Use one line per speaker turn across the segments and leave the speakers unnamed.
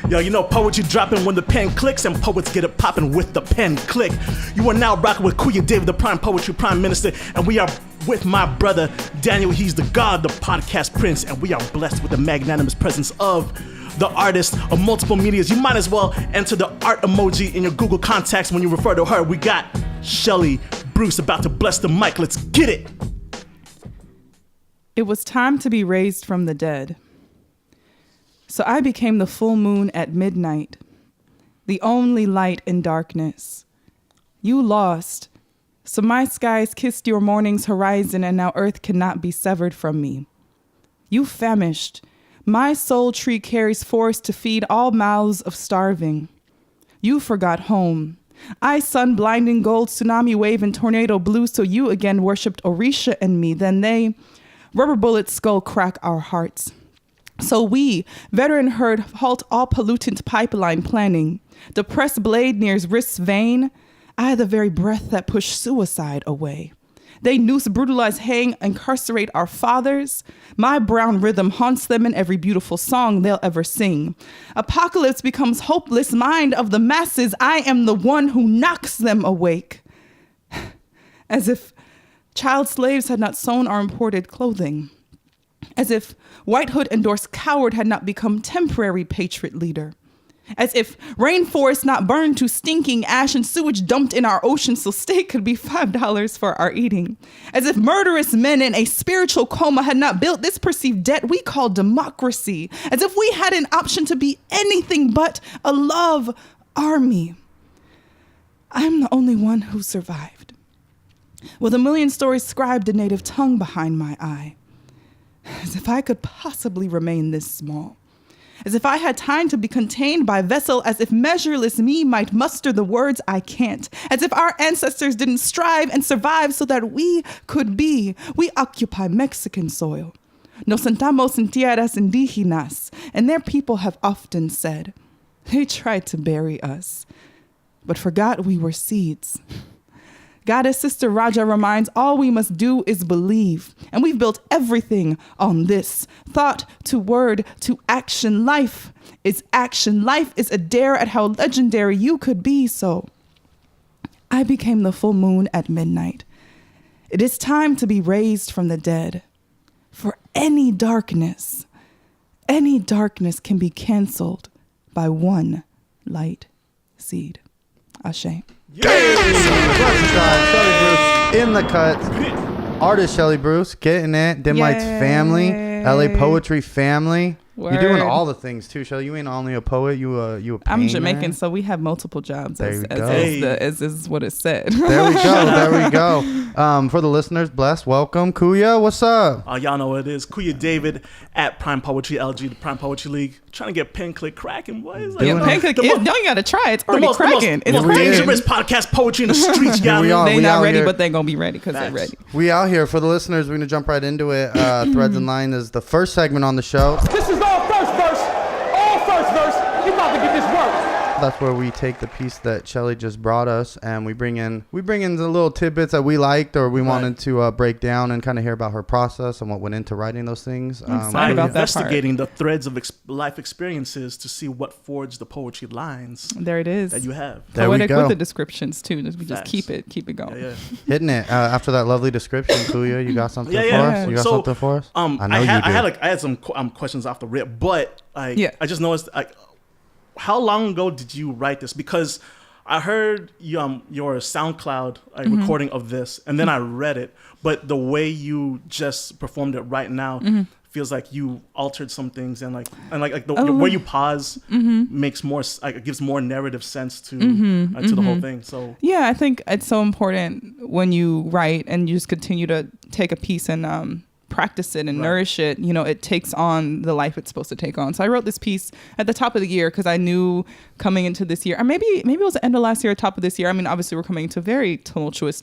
Yo, you know poetry dropping when the pen clicks and poets get it popping with the pen click. You are now rocking with Kuya David, the prime poetry prime minister, and we are with my brother Daniel. He's the god, the podcast prince, and we are blessed with the magnanimous presence of the artist of multiple medias. You might as well enter the art emoji in your Google contacts when you refer to her. We got Shelley Bruce about to bless the mic. Let's get it.
It was time to be raised from the dead. So I became the full moon at midnight, the only light in darkness. You lost, so my skies kissed your morning's horizon, and now earth cannot be severed from me. You famished. My soul tree carries force to feed all mouths of starving. You forgot home. I sun blinding gold, tsunami wave and tornado blue, so you again worshipped Orisha and me. Then they, rubber bullets skull crack our hearts. So we, veteran herd, halt all pollutant pipeline planning. Depressed blade nears wrist's vein. I the very breath that pushed suicide away. They noose, brutalize, hang, incarcerate our fathers. My brown rhythm haunts them in every beautiful song they'll ever sing. Apocalypse becomes hopeless mind of the masses. I am the one who knocks them awake. As if child slaves had not sewn our imported clothing. As if whitehood endorsed coward had not become temporary patriot leader. As if rainforest not burned to stinking ash and sewage dumped in our ocean so steak could be $5 for our eating. As if murderous men in a spiritual coma had not built this perceived debt we call democracy. As if we had an option to be anything but a love army. I'm the only one who survived. With a million stories scribed in native tongue behind my eye. As if I could possibly remain this small. As if I had time to be contained by vessel, as if measureless me might muster the words I can't. As if our ancestors didn't strive and survive so that we could be. We occupy Mexican soil. Nos sentamos en tierras indígenas. And their people have often said, they tried to bury us, but forgot we were seeds. Goddess Sister Raja reminds all we must do is believe. And we've built everything on this. Thought to word to action. Life is action. Life is a dare at how legendary you could be. So I became the full moon at midnight. It is time to be raised from the dead. For any darkness can be canceled by one light seed. Ashe.
Shelley Bruce in the cut. Artist Shelley Bruce getting it. Dim Lights family. LA poetry family.
Word.
You're doing all the things too, Shelley. You ain't only a poet. You a painter.
I'm Jamaican, so we have multiple jobs. As is what it said.
There we go. There we go. For the listeners, bless. Welcome, Kuya. What's up?
Y'all know what it is. Kuya David at Prime Poetry LG, the Prime Poetry League. Trying to get pen click cracking. What is
Yeah, pen click. Don't you gotta try. It's already cracking.
The most dangerous podcast poetry in the streets. Y'all know.
They not ready, but they gonna be ready because they're ready.
We out here. For the listeners, we're gonna jump right into it. Threads in Line is the first segment on the show.
This is all first verse. All first verse. You about to get this work.
That's where we take the piece that Shelley just brought us and we bring in the little tidbits that we liked or we wanted to break down and kind of hear about her process and what went into writing those things.
I'm investigating the threads of life experiences to see what forged the poetry lines.
There it is.
That you have.
There
Poetic
we go.
with the descriptions too. We just keep it going.
Yeah.
Hitting it. After that lovely description, Kuya, you got something for us? You got something for us?
I had some questions off the rip, but I just noticed how long ago did you write this? Because I heard your SoundCloud recording of this, and then I read it. But the way you just performed it right now feels like you altered some things, and where you pause makes more, gives more narrative sense to the whole thing. So
yeah, I think it's so important when you write and you just continue to take a piece and practice it and nourish it, it takes on the life it's supposed to take on. So I wrote this piece at the top of the year because I knew coming into this year, or maybe it was the end of last year or top of this year. I mean, obviously we're coming into a very tumultuous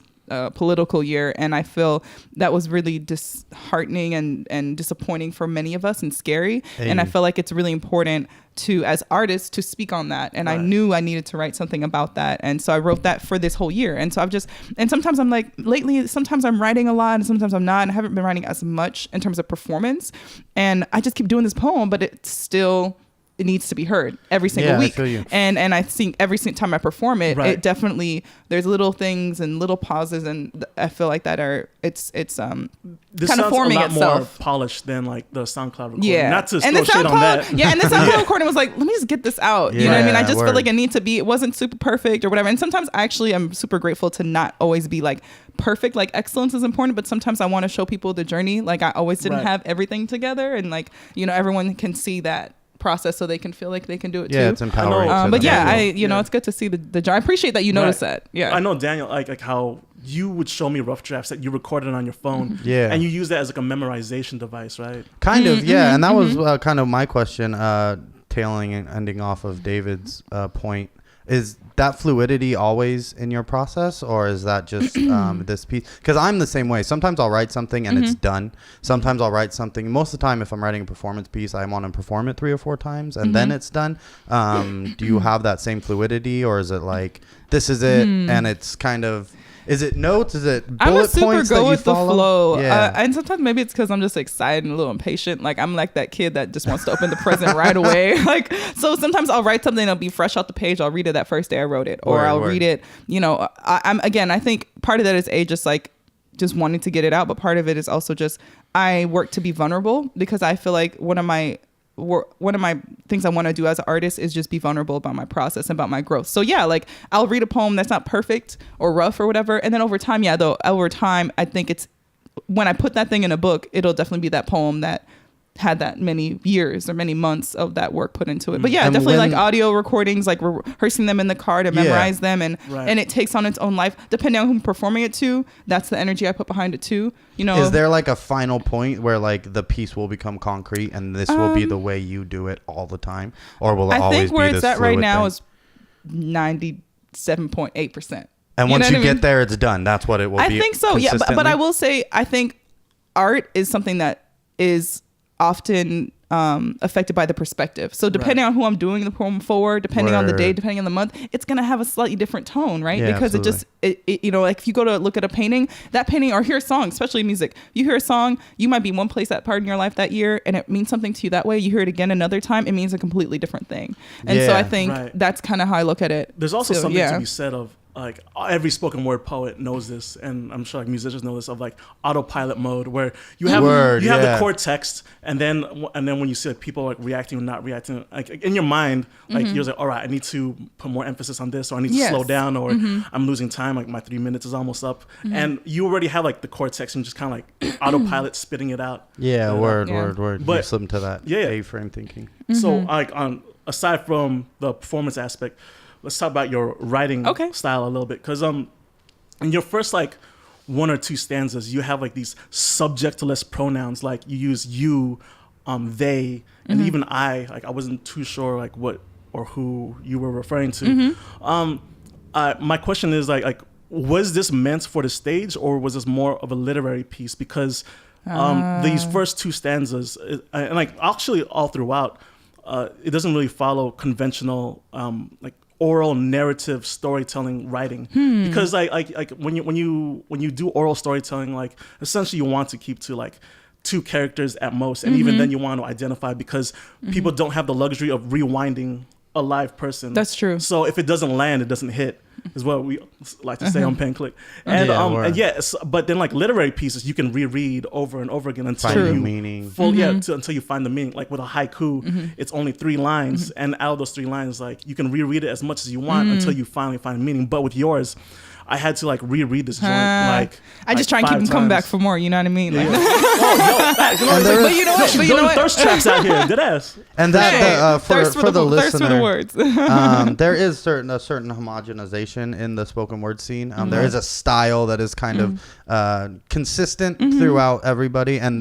political year, and I feel that was really disheartening and disappointing for many of us and scary. Hey. And I feel like it's really important to, as artists, to speak on that. And I knew I needed to write something about that. And so I wrote that for this whole year. And so and sometimes I'm like, lately, sometimes I'm writing a lot and sometimes I'm not. And I haven't been writing as much in terms of performance. And I just keep doing this poem, but it's still it needs to be heard every single week.
I feel you.
And I think every single time I perform it,
Right.
it definitely, there's little things and little pauses, and I feel like that are it's
This
kind of
sounds
forming
a lot
itself.
more polished than like the SoundCloud recording.
Yeah.
Not to
and
throw shade on that.
Yeah, and the SoundCloud recording was like, let me just get this out. You know what I mean? I just
word.
feel like it wasn't super perfect or whatever. And sometimes actually I'm super grateful to not always be like perfect. Like excellence is important, but sometimes I want to show people the journey. Like I always didn't
Right.
have everything together, and like, you know, everyone can see that process so they can feel like they can do it too.
Yeah, it's empowering.
I know.
But
to
yeah,
them.
you know, it's good to see the I appreciate that you noticed
Right.
that. Yeah.
I know, Daniel, like how you would show me rough drafts that you recorded on your phone.
Yeah.
And you use that as like a memorization device, right?
Kind of, yeah. And that
mm-hmm.
was kind of my question, tailing and ending off of David's point. Is that fluidity always in your process, or is that just this piece? Because I'm the same way. Sometimes I'll write something and it's done. Sometimes I'll write something. Most of the time, if I'm writing a performance piece, I want to perform it 3 or 4 times and then it's done. Do you have that same fluidity, or is it like this is it and it's kind of... Is it notes? Is it bullet
I'm a super
points that
go
you
with the
follow?
flow.
Yeah.
And sometimes maybe it's because I'm just excited and a little impatient. Like I'm like that kid that just wants to open the present right away. Like, so sometimes I'll write something that'll be fresh out the page. I'll read it that first day I wrote it, or I'll read it, you know, I think part of that is just like just wanting to get it out. But part of it is also just, I work to be vulnerable, because I feel like one of my things I want to do as an artist is just be vulnerable about my process and about my growth. So yeah, like I'll read a poem that's not perfect or rough or whatever, and then over time, I think it's, when I put that thing in a book, it'll definitely be that poem that had that many years or many months of that work put into it. But yeah,
And
definitely
when-
like audio recordings, like rehearsing them in the car to memorize them, and
Right.
and it takes on its own life depending on who I'm performing it to. That's the energy I put behind it too. You know,
Is there like a final point where like the piece will become concrete and this will be the way you do it all the time, or will it
I
always
think where
be
it's
this
at right
fluid
now
thing?
is 97.8%.
And
You
once
know
you
what I
get
mean?
there, it's done. That's what it will be.
I think so. Yeah, but I
consistently?
will say, I think art is something that is often affected by the perspective. So depending on who I'm doing the poem for, depending on the day,
Word.
depending on the month, it's going to have a slightly different tone, right?
Yeah,
Because it you know, like if you go to look at a painting, that painting, or hear a song, especially music, you hear a song, you might be one place, that part in your life that year, and it means something to you that way. You hear it again another time, it means a completely different thing. And so
Yeah.
I think
Right.
that's kind of how I look at it.
There's also
So,
something
yeah.
to be said of, like, every spoken word poet knows this, and I'm sure like musicians know this, of like autopilot mode, where you have
Word,
you have
yeah.
the core text, and then when you see like, people like reacting or not reacting, like in your mind, like you're like, all right, I need to put more emphasis on this, or I need to
Yes.
slow down, or I'm losing time, like my 3 minutes is almost up, and you already have like the core text and just kind of like autopilot spitting it out.
Yeah, word.
But-
You slip to that
Yeah.
A-frame thinking.
So like aside from the performance aspect, let's talk about your writing style a little bit, because in your first like 1 or 2 stanzas, you have like these subjectless pronouns, like you use you, they, and even I. Like I wasn't too sure like what or who you were referring to. My question is like was this meant for the stage, or was this more of a literary piece? Because these first 2 stanzas, and like actually all throughout, it doesn't really follow conventional like oral narrative storytelling writing, because like when you do oral storytelling, like essentially you want to keep to like 2 characters at most, and even then you want to identify, because people don't have the luxury of rewinding a live person.
That's true.
So if it doesn't land, it doesn't hit, is what we like to say on Pen Click. And but then like literary pieces, you can reread over and over again until
Find the
you
meaning.
until you find the meaning. Like with a haiku, it's only 3 lines, and out of those 3 lines, like you can reread it as much as you want until you finally find meaning. But with yours, I had to like reread this joint like
I just try and keep them coming back for more. You know what I mean? Like,
but
you know what? But you know what?
Thirst traps out here, dead ass.
And that for
thirst
the
thirst for the
listener,
words.
there is a certain homogenization in the spoken word scene. There is a style that is kind of consistent throughout everybody, and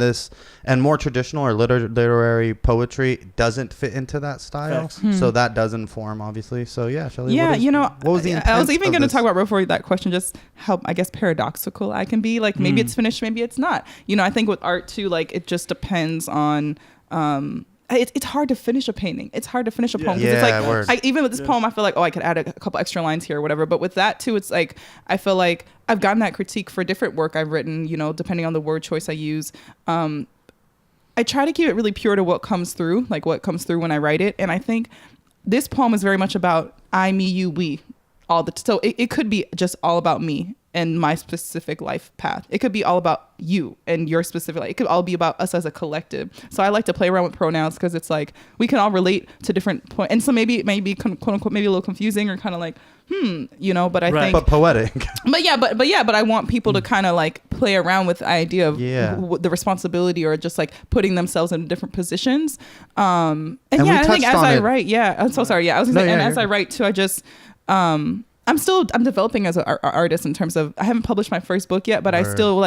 more traditional or literary poetry doesn't fit into that style. So that does inform, obviously. So yeah, Shelley.
Yeah,
what was the intent
I was even
of
going to
this?
talk about before that question, just how, I guess, paradoxical I can be. Like maybe it's finished, maybe it's not. You know, I think with art too, like it just depends on, it's hard to finish a painting. It's hard to finish a poem. 'Cause it's like, even with this poem, I feel like, I could add a couple extra lines here or whatever. But with that too, it's like, I feel like I've gotten that critique for different work I've written, you know, depending on the word choice I use. I try to keep it really pure to what comes through, like what comes through when I write it. And I think this poem is very much about I, me, you, we. So it could be just all about me and my specific life path. It could be all about you and your specific life. It could all be about us as a collective. So I like to play around with pronouns because it's like we can all relate to different points. And so maybe it may be quote unquote maybe a little confusing or kind of like but I think
but poetic.
but I want people to kind of like play around with the idea of the responsibility or just like putting themselves in different positions. And I think as I write, I'm so sorry. I was gonna say, and as I write too, I just I'm developing as an artist in terms of I haven't published my first book yet, but I still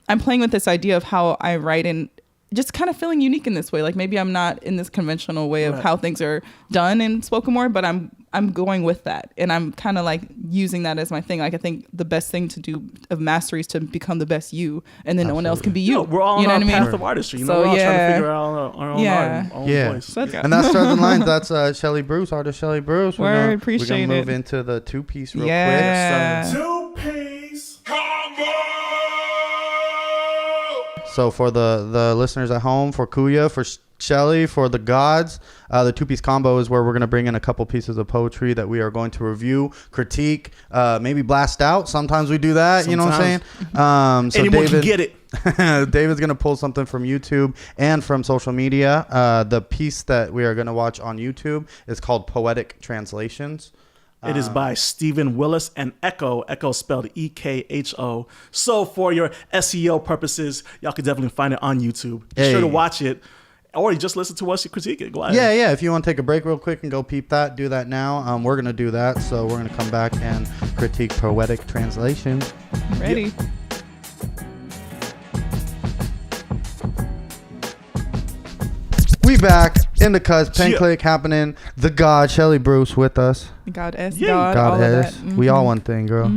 I'm playing with this idea of how I write and just kind of feeling unique in this way. Like maybe I'm not in this conventional way of how things are done in spoken word, but I'm going with that. And I'm kind of like using that as my thing. Like I think the best thing to do of mastery is to become the best you, and then no one else can be you.
We're all on our path of artistry. We're all trying to figure out our own art, our own voice.
And that's Stars and Lines. That's Shelley Bruce, artist Shelley Bruce.
We're appreciate
we're gonna move into the two-piece real
quick.
Two-piece combo.
So for the listeners at home, for Kuya, for Shelley, for the gods, the two-piece combo is where we're going to bring in a couple pieces of poetry that we are going to review, critique, maybe blast out. Sometimes we do that. Sometimes. You know what I'm saying? So
anyone can get it.
David's going to pull something from YouTube and from social media. The piece that we are going to watch on YouTube is called Poetic Translations.
It is by Stephen Willis and Echo spelled EKHO. So for your SEO purposes, y'all can definitely find it on YouTube. Be sure to watch it, or you just listen to us critique it. Go ahead.
Yeah. If you want to take a break real quick and go peep that, do that now. We're going to do that. So we're going to come back and critique Poetic Translations.
Ready.
Yep. We back in the cuz pen click happening. The God Shelley Bruce with us.
Goddess,
Goddess. We all one thing, girl.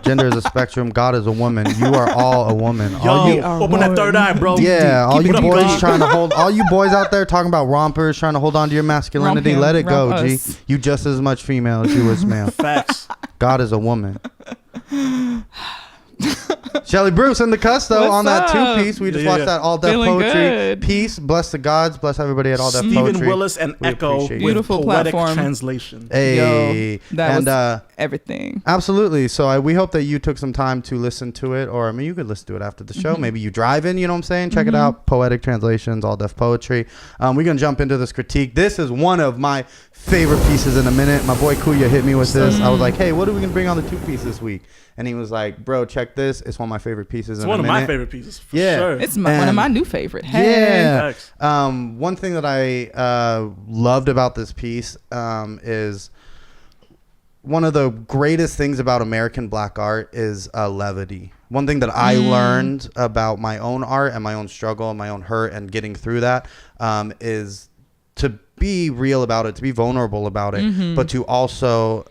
Gender is a spectrum. God is a woman. You are all a woman.
Open that third eye, bro.
Yeah, all you boys trying to hold. All you boys out there talking about rompers, trying to hold on to your masculinity. Let it go, G. You just as much female as you is male.
Facts.
God is a woman. Shelley Bruce in the cuss though. On that two-piece. We just watched that All Deaf Poetry piece. Bless the gods. Bless everybody at All Deaf Poetry.
Stephen Willis and Echo with
beautiful
Poetic
platform.
Translation.
Hey.
That was everything.
Absolutely. So we hope that you took some time to listen to it, or I mean you could listen to it after the show. Maybe you drive in, you know what I'm saying? Check it out. Poetic Translations, All Deaf Poetry. We're gonna jump into this critique. This is one of my favorite pieces in a minute. My boy Kuya hit me with this. I was like, hey, what are we gonna bring on the two-piece this week? And he was like, bro, check this. It's one of my favorite pieces.
It's one of my favorite pieces, for sure.
It's one of my new favorite.
Yeah. One thing that I loved about this piece is one of the greatest things about American Black art is levity. One thing that I learned about my own art and my own struggle and my own hurt and getting through that is to be real about it, to be vulnerable about it, but to also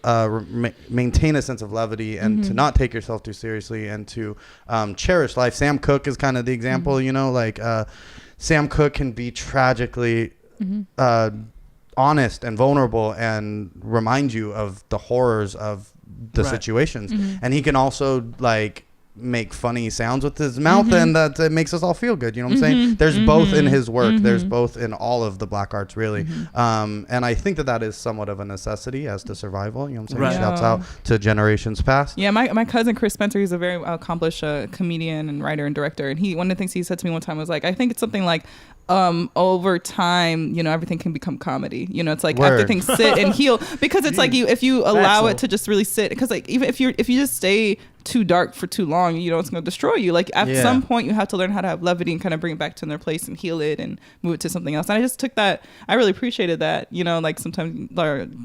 maintain a sense of levity and to not take yourself too seriously and to cherish life. Sam Cooke is kind of the example, you know, like Sam Cooke can be tragically honest and vulnerable and remind you of the horrors of the situations. And he can also like make funny sounds with his mouth and that it makes us all feel good, you know what I'm saying? There's both in his work, there's both in all of the Black arts really. And I think that is somewhat of a necessity as to survival, you know what I'm saying? Shouts out to generations past.
My cousin Chris Spencer, he's a very accomplished comedian and writer and director, and one of the things he said to me one time was like, I think it's something like over time, you know, everything can become comedy. You know, it's like after things sit and heal, because it's like if you allow it to just really sit, because like even if you just stay too dark for too long, you know, it's going to destroy you. Like at some point you have to learn how to have levity and kind of bring it back to their place and heal it and move it to something else. And I just took that, I really appreciated that, you know, like sometimes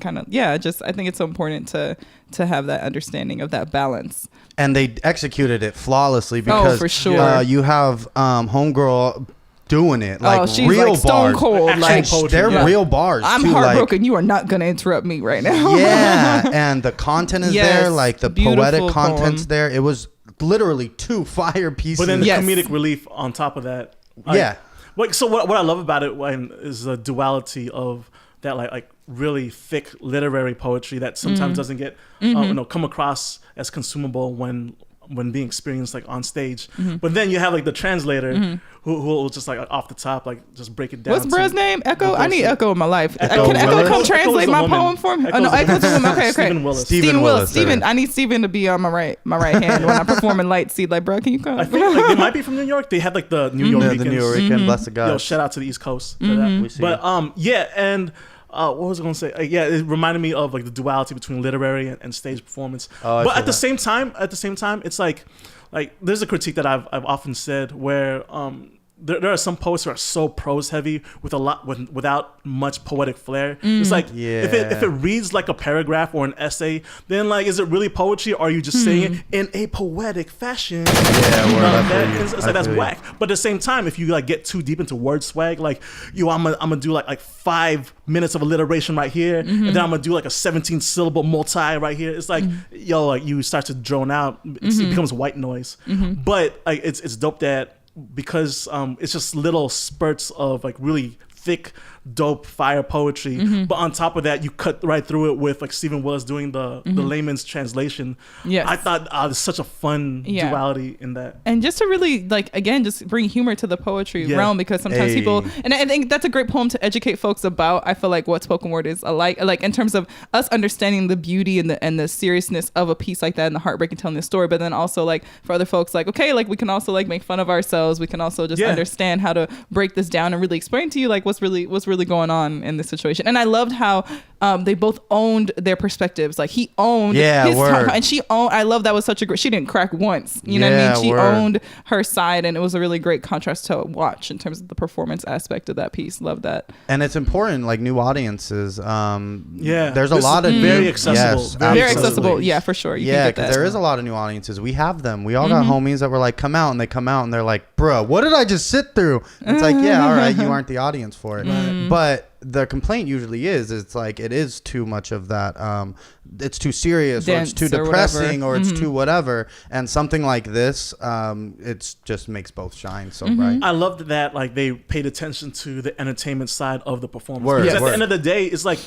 kind of, just I think it's so important to have that understanding of that balance. And
they executed it flawlessly because
for sure.
You have Homegirl doing it like
she's
real
like stone
bars.
cold, like
they're real bars.
I'm
too,
heartbroken.
like,
you are not gonna interrupt me right now.
And the content is there, like the poetic content's there. It was literally two fire pieces.
But then the comedic relief on top of that. So what I love about it is the duality of that, like really thick literary poetry that sometimes doesn't get come across as consumable when when being experienced like on stage. But then you have like the translator who will just like off the top like just break it down.
What's Bruh's name? Echo. I need Echo in my life.
Echo
Can Echo
Willis?
come translate my
woman.
poem for me?
Echo's
No,
a
Echo's a woman. Okay.
Stephen Willis.
Stephen Willis.
Stephen. I need Stephen to be on my right hand when I'm performing Light Seed. Like, bro, can you come?
I think like, they might be from New York. They had like the New York
the New York blessed God.
Yo, shout out to the East Coast.
We see
But yeah, and what was I gonna say? Yeah, it reminded me of like the duality between literary and stage performance. But at the same time, it's like there's a critique that I've often said where there are some poets who are so prose heavy without much poetic flair. It's like if it reads like a paragraph or an essay, then like is it really poetry or are you just saying it in a poetic fashion? It's like that's whack. But at the same time, if you like get too deep into word swag, like I'm gonna do like 5 minutes of alliteration right here, and then I'm gonna do like a 17 syllable multi right here. It's like like you start to drone out. It becomes white noise. But like it's dope that because it's just little spurts of like really thick, dope, fire poetry. But on top of that, you cut right through it with like Stephen Willis doing the layman's translation.
Yes.
I thought there's such a fun duality in that.
And just to really like again just bring humor to the poetry realm, because sometimes people, and I think that's a great poem to educate folks about. I feel like what spoken word is like in terms of us understanding the beauty and the seriousness of a piece like that and the heartbreak and telling the story, but then also like for other folks like okay, like we can also like make fun of ourselves, we can also just understand how to break this down and really explain to you like what's really going on in this situation. And I loved how they both owned their perspectives. Like he owned his time, and she owned. I love that was such a great. She didn't crack once. You know what I mean? She owned her side, and it was a really great contrast to watch in terms of the performance aspect of that piece. Love that.
And it's important, like new audiences. There's a lot of
very accessible,
very accessible. Yeah, for sure.
Because there is a lot of new audiences. We have them. We all got homies that were like, come out, and they come out, and they're like, bro, what did I just sit through? And it's like, yeah, all right, you aren't the audience for it. But the complaint usually is it's like it is too much of that it's too serious or it's too depressing or it's too whatever, and something like this it's just makes both shine so bright.
I loved that like they paid attention to the entertainment side of the performance. Because at the end of the day it's like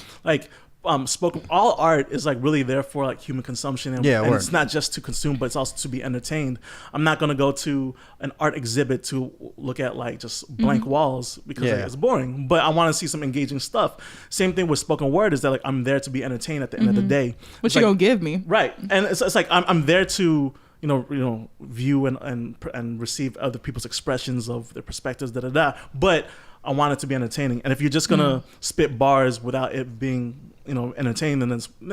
spoken all art is like really there for like human consumption and it's not just to consume but it's also to be entertained. I'm not gonna go to an art exhibit to look at like just blank walls because like, it's boring, but I want to see some engaging stuff. Same thing with spoken word is that like I'm there to be entertained at the end of the day.
What you gonna give me,
right? And it's like I'm there to view and receive other people's expressions of their perspectives, but I want it to be entertaining. And if you're just gonna spit bars without it being entertained, then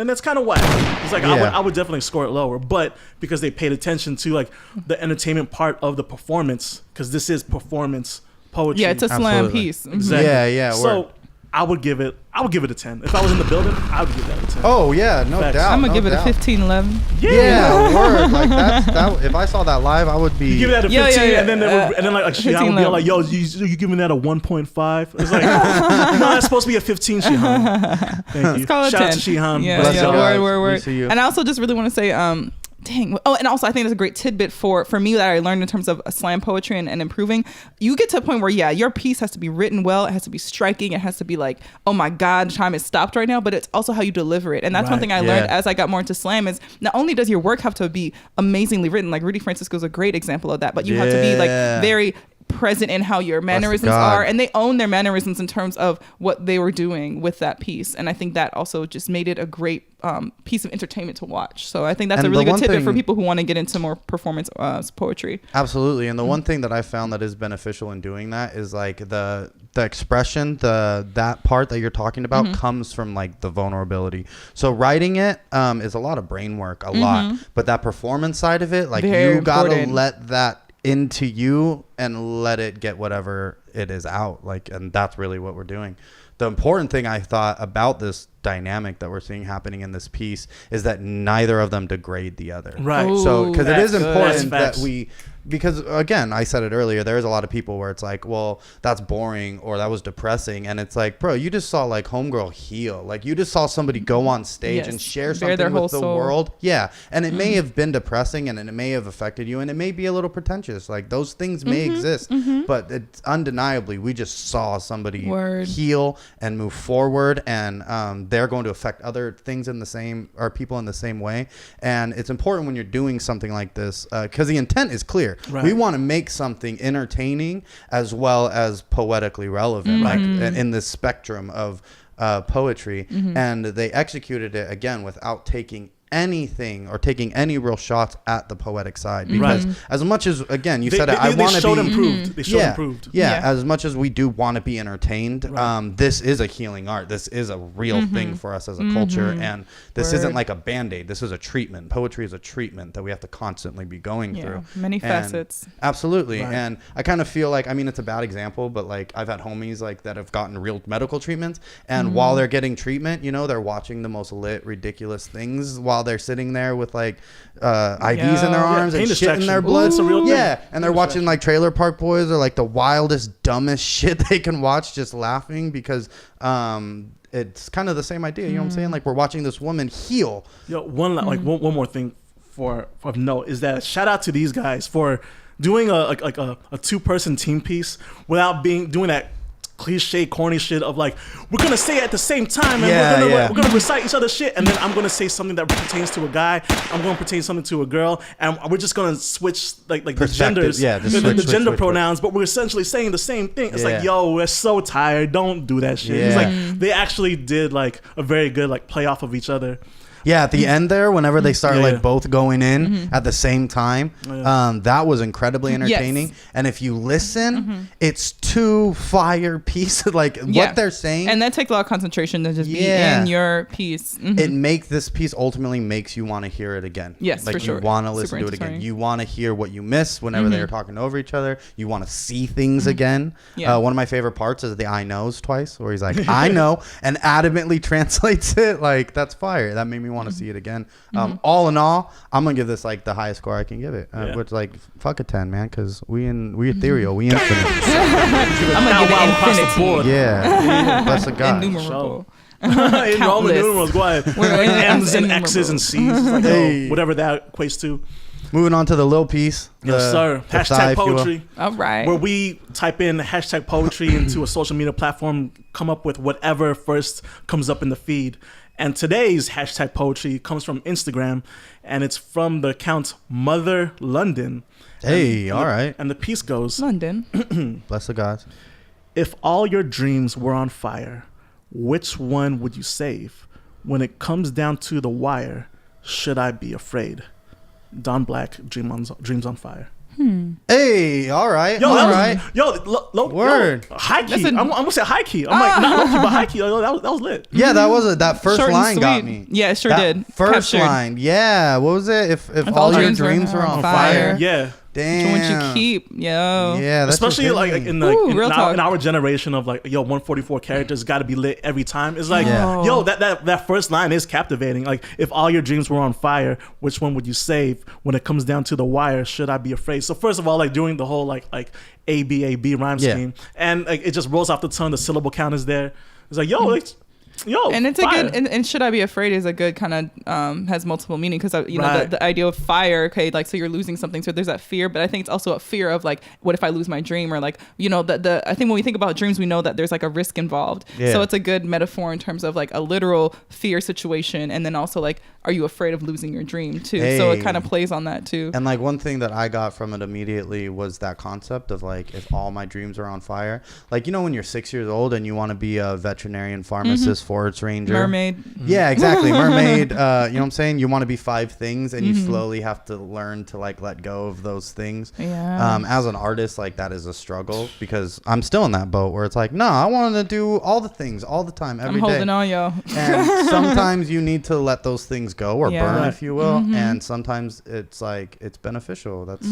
that's kind of whack. It's like I would definitely score it lower, but because they paid attention to like the entertainment part of the performance, because this is performance poetry.
Yeah, it's a slam piece.
Exactly.
Yeah.
So I would give it a 10. If I was in the building, I would give that a 10.
Oh yeah, no doubt.
I'm gonna give it a 15, 11.
Yeah, word. Like that. If I saw that live, I would be.
You give that a 15, and then like Shihan would be like, "Yo, you giving that a 1.5?" It's like, no, that's supposed to be a 15, Shihan. Thank you.
Let's call it
Shout
10.
out to Shihan.
Yeah. Word.
We see you.
And I also just really want to say, dang. Oh, and also I think that's a great tidbit for me that I learned in terms of slam poetry and improving. You get to a point where your piece has to be written well, it has to be striking, it has to be like, oh my God, time is stopped right now, but it's also how you deliver it. And that's one thing I learned as I got more into slam is not only does your work have to be amazingly written, like Rudy Francisco is a great example of that, but you have to be like very present in how your mannerisms are, and they own their mannerisms in terms of what they were doing with that piece. And I think that also just made it a great piece of entertainment to watch. So I think that's a really good tidbit for people who want to get into more performance poetry.
Absolutely. And the one thing that I found that is beneficial in doing that is like the expression, that part that you're talking about comes from like the vulnerability. So writing it is a lot of brain work, a lot, but that performance side of it, like
Very
you gotta
important.
let that into you and let it get whatever it is out, like, and that's really what we're doing. The important thing I thought about this dynamic that we're seeing happening in this piece is that neither of them degrade the other.
Right.
Ooh,
So because it is important
That's
that because again, I said it earlier, there's a lot of people where it's like, well, that's boring or that was depressing, and it's like, bro, you just saw like homegirl heal, like you just saw somebody go on stage and share something with the world. Yeah. And it may have been depressing and it may have affected you and it may be a little pretentious, like those things may exist, but it's undeniably we just saw somebody heal and move forward and they're going to affect other things in the same, or people in the same way. And it's important when you're doing something like this, because the intent is clear. Right. We want to make something entertaining as well as poetically relevant, like in this spectrum of poetry. And they executed it again without taking anything or taking any real shots at the poetic side, because as much as, again, you said it, I want to be
improved. They showed improved.
Yeah, as much as we do want to be entertained, this is a healing art. This is a real thing for us as a culture, and this isn't like a band-aid. This is a treatment. Poetry is a treatment that we have to constantly be going through.
Many facets.
Absolutely. And I kind of feel like, I mean, it's a bad example, but like I've had homies like that have gotten real medical treatments, and while they're getting treatment, you know, they're watching the most lit, ridiculous things while they're sitting there with like IVs in their arms and shit in their blood. And they're watching like Trailer Park Boys or like the wildest, dumbest shit they can watch, just laughing because it's kind of the same idea. You know what I'm saying? Like, we're watching this woman heal.
One more thing for note is that shout out to these guys for doing a 2-person team piece without doing that cliche corny shit of like, we're gonna say it at the same time and we're gonna recite each other's shit, and then I'm gonna say something that pertains to a guy, I'm gonna pertain something to a girl, and we're just gonna switch like the genders, the gender pronouns, but we're essentially saying the same thing. It's like, yo, we're so tired, don't do that shit. It's like they actually did like a very good like play off of each other.
Yeah, at the end there, whenever they start like both going in at the same time, that was incredibly entertaining. Yes. And if you listen, it's 2 fire pieces, like what they're saying.
And that takes a lot of concentration to just be in your piece.
This piece ultimately makes you want to hear it again.
Yes,
like,
for sure.
You want to listen to it again. You want to hear what you missed whenever they are talking over each other. You want to see things again. One of my favorite parts is the I knows twice, where he's like, I know, and adamantly translates it. Like, that's fire. That made me want to see it again. All in all, I'm gonna give this like the highest score I can give it, which like fuck a 10, man, because we ethereal, we infinite.
I'm gonna give it infinity.
Yeah, bless the God.
Innumerable.
In Roman numerals, go ahead. M's and X's and C's, like, whatever that equates to.
Moving on to the little piece.
Yes, sir. Hashtag poetry.
All right.
Where we type in hashtag poetry into a social media platform, come up with whatever first comes up in the feed. And today's hashtag poetry comes from Instagram, and it's from the account Mother London.
Hey, all right.
And the piece goes,
London.
Bless the gods.
If all your dreams were on fire, which one would you save? When it comes down to the wire, should I be afraid? Don Black, Dreams on Fire.
Hey, all right.
Word. High key. I'm gonna say high key. I'm like, not low key, but high key. That was lit.
Yeah, that first
Short
line got me.
Yeah, it sure did.
First line. Yeah. What was it? If all your dreams were on fire.
Yeah.
Damn.
Which one you keep,
Yeah, that's
especially like in our generation of like, 144 characters got to be lit every time. It's like, that first line is captivating. Like, if all your dreams were on fire, which one would you save? When it comes down to the wire, should I be afraid? So first of all, like doing the whole like A-B rhyme scheme, and like it just rolls off the tongue. The syllable count is there. It's like, and it's fire.
a good and should I be afraid is a good kind of has multiple meaning, because know the idea of fire, okay, like, so you're losing something, so there's that fear, but I think it's also a fear of like, what if I lose my dream, or like, the I think when we think about dreams, we know that there's like a risk involved, so it's a good metaphor in terms of like a literal fear situation, and then also like, are you afraid of losing your dream too? So it kind of plays on that too.
And like, one thing that I got from it immediately was that concept of like, if all my dreams are on fire, like, when you're 6 years old and you want to be a veterinarian, pharmacist, forest ranger,
mermaid.
Yeah, exactly. Mermaid. You know what I'm saying? You want to be 5 things, and you slowly have to learn to like let go of those things. As an artist, like, that is a struggle, because I'm still in that boat where it's like, no, I want to do all the things all the time, every day.
I'm holding on, yo.
And sometimes you need to let those things go, or burn, if you will. And sometimes it's like, it's beneficial. That's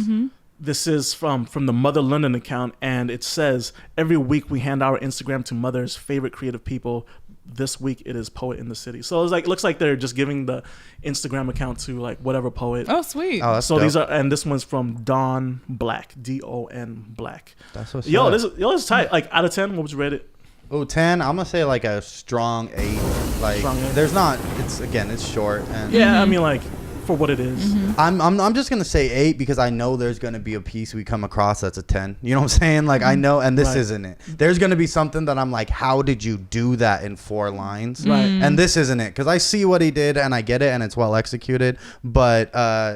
This is from the Mother London account, and it says, every week we hand our Instagram to Mother's favorite creative people. This week it is Poet in the City. So it's like, looks like they're just giving the Instagram account to like whatever poet.
Oh, sweet.
Oh, that's
so
dope.
These are, and this one's from Don Black, Don Black.
That's what's
this is tight. Like, out of 10, what would you rate it?
Oh, 10. I'm gonna say like a strong 8. Like,
Strong 8.
There's not. It's short. And
I mean, like, for what it is.
I'm just gonna say 8 because I know there's gonna be a piece we come across that's a 10. You know what I'm saying? Like I know, and this isn't it. There's gonna be something that I'm like, how did you do that in 4 lines?
Right.
And this isn't it, because I see what he did and I get it and it's well executed, but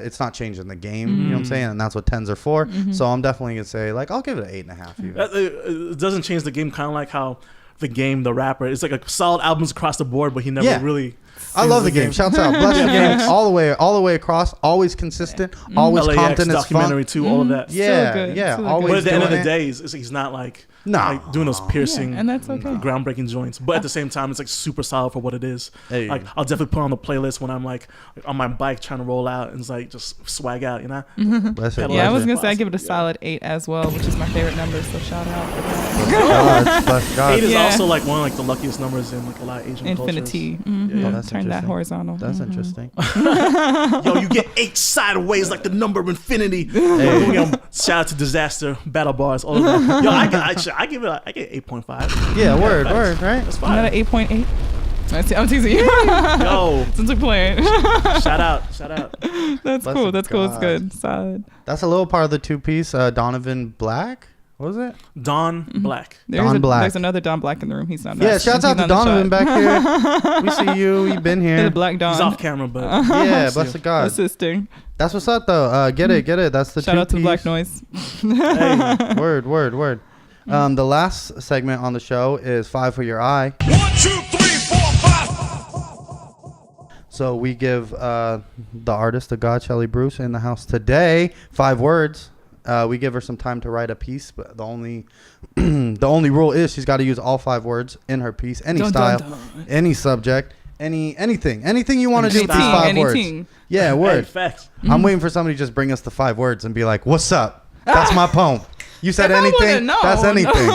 it's not changing the game. You know what I'm saying? And that's what 10s are for. So I'm definitely gonna say, like, I'll give it an 8.5. Even.
It doesn't change the game, kind of like how the game, the rapper, it's like a solid albums across the board, but he never really.
I love the game. Shouts out, bless the game all the way across. Always consistent. Always
LAX,
Compton is
documentary
fun.
too. All of that.
Yeah, always.
But at the end of the
it.
day, he's not like doing those piercing,
and that's okay,
groundbreaking joints. But at the same time, it's like super solid for what it is.
Hey.
Like I'll definitely put on the playlist when I'm like on my bike trying to roll out and it's like just swag out, you know.
Bless it.
Yeah, I was gonna say I give it a solid 8 as well, which is my favorite number. So shout out.
Bless God.
8 is also like one of like the luckiest numbers in like a lot of Asian
Infinity.
cultures.
Oh, that's
Turn that horizontal.
That's interesting.
Yo, you get 8 sideways like the number of infinity. Shout out to Disaster, Battle Bars, all of that. Yo, I give it 8.5.
Yeah, word, right?
That's fine.
Not an 8.8. I'm teasing you.
Yo,
Since we're playing.
shout out.
That's
Bless
cool. That's cool. It's
God.
good. Solid.
That's a little part of the 2-piece. Donovan Black. What was it?
Don Black.
Black.
There's another Don Black in the room. He's not.
Yeah, shouts out to Donovan back here. We see you. You've been here.
The Black Don.
He's off camera, but
Yeah, bless the God.
Assisting.
That's what's up, though. Get it. That's the
Shout out to
2-piece.
Black Noise.
hey,
Word. The last segment on the show is 5 for your eye.
1, 2, 3, 4, 5.
So we give the artist, the God, Shelley Bruce, in the house today 5 words. We give her some time to write a piece, but the only rule is she's got to use all 5 words in her piece, any style, any subject, anything you want to do with these 5 words. Yeah, word.
hey, facts.
I'm waiting for somebody to just bring us the 5 words and be like, "What's up? That's my poem." You said
If I
anything.
would've known.
That's anything.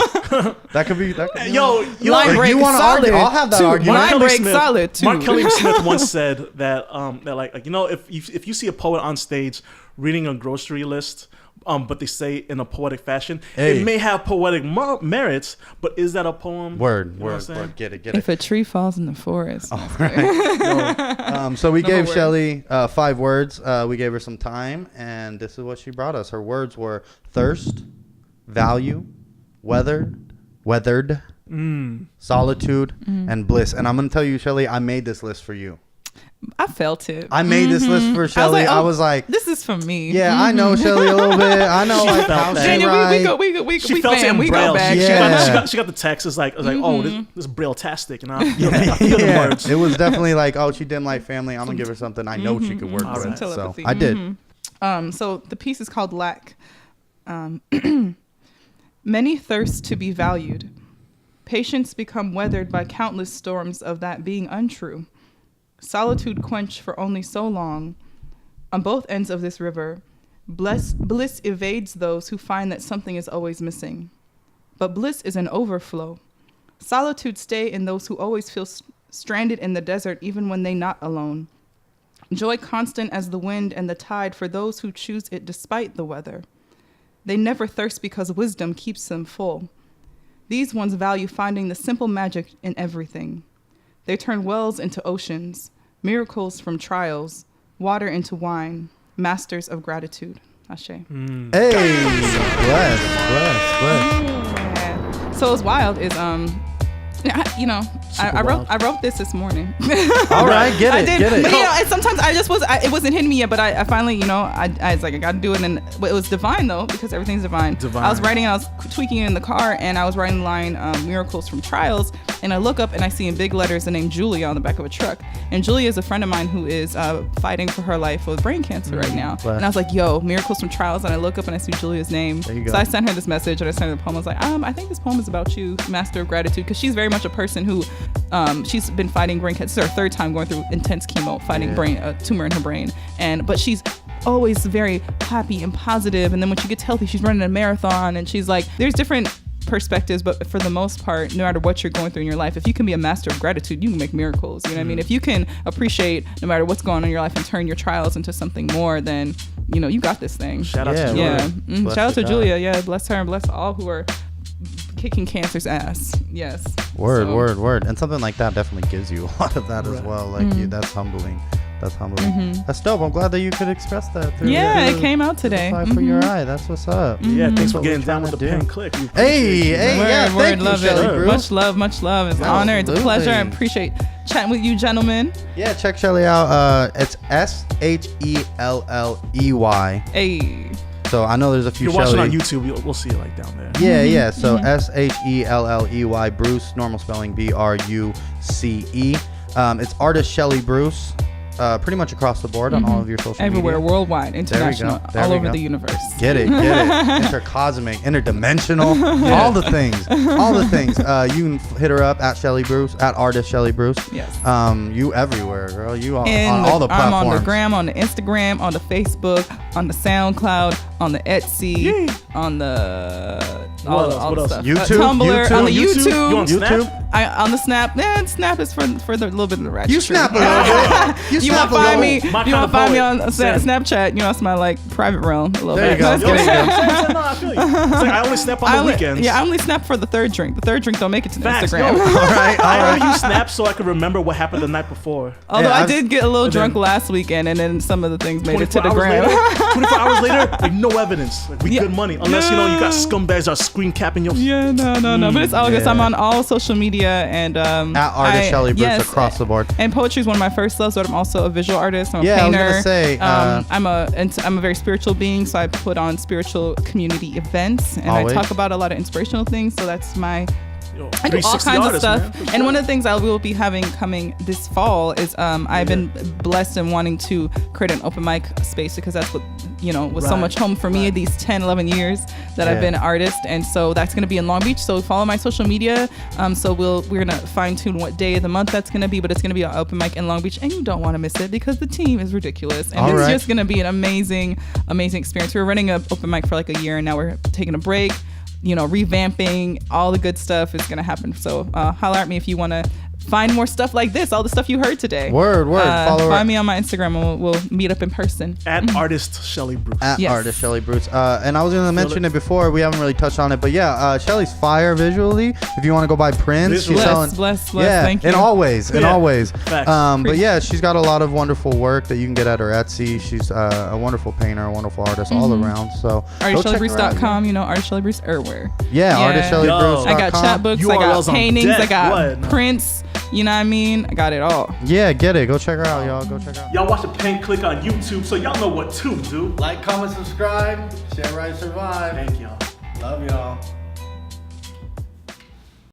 That could be.
Yo,
Line
If
break
you want to
solid.
argue, I'll have that
Two.
argument.
Line break solid too.
Mark Kelly Smith once said that like you know if you see a poet on stage reading a grocery list, but they say in a poetic fashion, it may have poetic merits, but is that a poem?
Word. Get it.
If a tree falls in the forest.
All right. So we gave Shelley 5 words. We gave her some time, and this is what she brought us. Her words were thirst, value, weathered, solitude, and bliss. And I'm gonna tell you, Shelley, I made this list for you.
I felt it.
I made this list for Shelley. I was like,
this is for me.
yeah, I know Shelley a little bit. I know like how she
Daniel,
writes.
we
felt it in
we
Braille.
go back.
Yeah.
She got the text. It's like oh, this is Braille-tastic, and I feel the words.
It was definitely like, oh, she didn't like family. I'm gonna give her something I know she could work with.
Right.
So I did.
So the piece is called Lack. Many thirst to be valued. Patience become weathered by countless storms of that being untrue. Solitude quenched for only so long. On both ends of this river, bliss evades those who find that something is always missing. But bliss is an overflow. Solitude stay in those who always feel stranded in the desert even when they not alone. Joy constant as the wind and the tide for those who choose it despite the weather. They never thirst because wisdom keeps them full. These ones value finding the simple magic in everything. They turn wells into oceans, miracles from trials, water into wine, masters of gratitude. Ashe.
Hey, bless.
Yeah. So what's wild is I wrote this morning.
All right, get it.
But, and sometimes it wasn't hitting me yet, but I finally, I was like, I gotta do it. And it was divine though, because everything's divine. I was writing, I was tweaking in the car, and I was writing the line, miracles from trials. And I look up and I see in big letters the name Julia on the back of a truck. And Julia is a friend of mine who is fighting for her life with brain cancer right now. And I was like, yo, miracles from trials. And I look up and I see Julia's name.
There you go.
So I sent her this message and I sent her the poem. I was like, I think this poem is about you, master of gratitude. Because she's very much a person who, she's been fighting brain cancer. This is her 3rd time going through intense chemo, fighting a tumor in her brain. But she's always very happy and positive. And then when she gets healthy, she's running a marathon. And she's like, there's different perspectives, but for the most part, no matter what you're going through in your life, if you can be a master of gratitude, you can make miracles. You know what I mean? If you can appreciate no matter what's going on in your life and turn your trials into something more, then you got this thing.
Shout out to Julia.
Yeah. Shout out to Julia. Yeah, bless her and bless all who are kicking cancer's ass. Yes.
Word. And something like that definitely gives you a lot of that as well. Like that's humbling. That's humbling. That's dope. I'm glad that you could express that. Through
it came out today.
For your eye. That's what's up.
Yeah, thanks for getting down with the pen click.
Hey,
thank you,
love
Shelley
it.
Bruce. Much love. It's an honor. It's a pleasure. I appreciate chatting with you, gentlemen.
Yeah, check Shelley out. It's SHELLEY.
Hey.
So I know there's a few.
You're watching
Shelley.
on YouTube. We'll see it like down there.
Yeah. So SHELLEY Bruce, normal spelling BRUCE. It's artist Shelley Bruce. Pretty much across the board on all of your social
everywhere,
media.
worldwide, international, all over the universe.
Get it. Intercosmic, interdimensional, all the things. You can hit her up at Shelley Bruce, at artist Shelley Bruce.
Yes.
You everywhere, girl. You on all the platforms.
I'm on the gram, on the Instagram, on the Facebook, on the SoundCloud, on the Etsy, on the all the stuff.
YouTube,
Tumblr, on the YouTube.
You on
YouTube?
On the Snap. Snap is for the little bit of the ratchet.
You snap a little bit.
You want to find me?
My
You want to find me on
Sam.
Snapchat? You know, it's my like private realm a little
There
bit.
you go.
No, I feel you. It's like I only snap on the weekends.
Yeah, I only snap for the third drink. The third drink don't make it to
Facts,
Instagram.
yo.
All right.
I only use Snap so I can remember what happened the night before.
Although
Yeah,
I did get a little drunk last weekend, and then some of the things made it to the
24
gram.
24 hours later, like no evidence. Like we good money. Unless you got scumbags are screen capping your.
Yeah, no. But it's all good. So I'm on all social media and
At artist Shelley Bruce across the board.
And poetry is one of my first loves, but I'm also a visual artist. I'm a
Yeah,
painter.
I was gonna say,
I'm a very spiritual being, so I put on spiritual community events, and
Always.
I talk about a lot of inspirational things. So that's my.
Yo,
I do all
360
kinds of
artist,
stuff.
man, for
And
sure.
one of the things I will be having coming this fall is I've been blessed and wanting to create an open mic space because that's what, was so
Right,
much home for me these 10, 11 years that I've been an artist. And so that's going to be in Long Beach. So follow my social media. So we're going to fine tune what day of the month that's going to be, but it's going to be an open mic in Long Beach. And you don't want to miss it because the team is ridiculous. And it's just going to be an amazing, amazing experience. We were running an open mic for like a year and now we're taking a break. Revamping, all the good stuff is going to happen. So holler at me if you want to find more stuff like this, all the stuff you heard today.
Word. Follow
Find me on my Instagram and we'll meet up in person.
At artist Shelley Bruce.
At artist Shelley Bruce. And I was going to mention it before. We haven't really touched on it. But yeah, Shelley's fire visually. If you want to go buy prints, she's selling.
Bless.
Yeah,
Thank you.
in all ways.
Facts.
But yeah, she's got a lot of wonderful work that you can get at her Etsy. She's a wonderful painter, a wonderful artist all around. So
ArtistShelleyBruce.com, Artist Shelley Bruce everywhere.
Yeah, ArtistShelleyBruce.com.
I got chapbooks,
URLs
I got paintings, I
deck.
got
What?
prints. You know what I mean? I got it all.
Yeah, get it. Go check her out, y'all. Go check her out.
Y'all watch the pen click on YouTube, so y'all know what to do.
Like, comment, subscribe, share, write, survive.
Thank y'all.
Love y'all.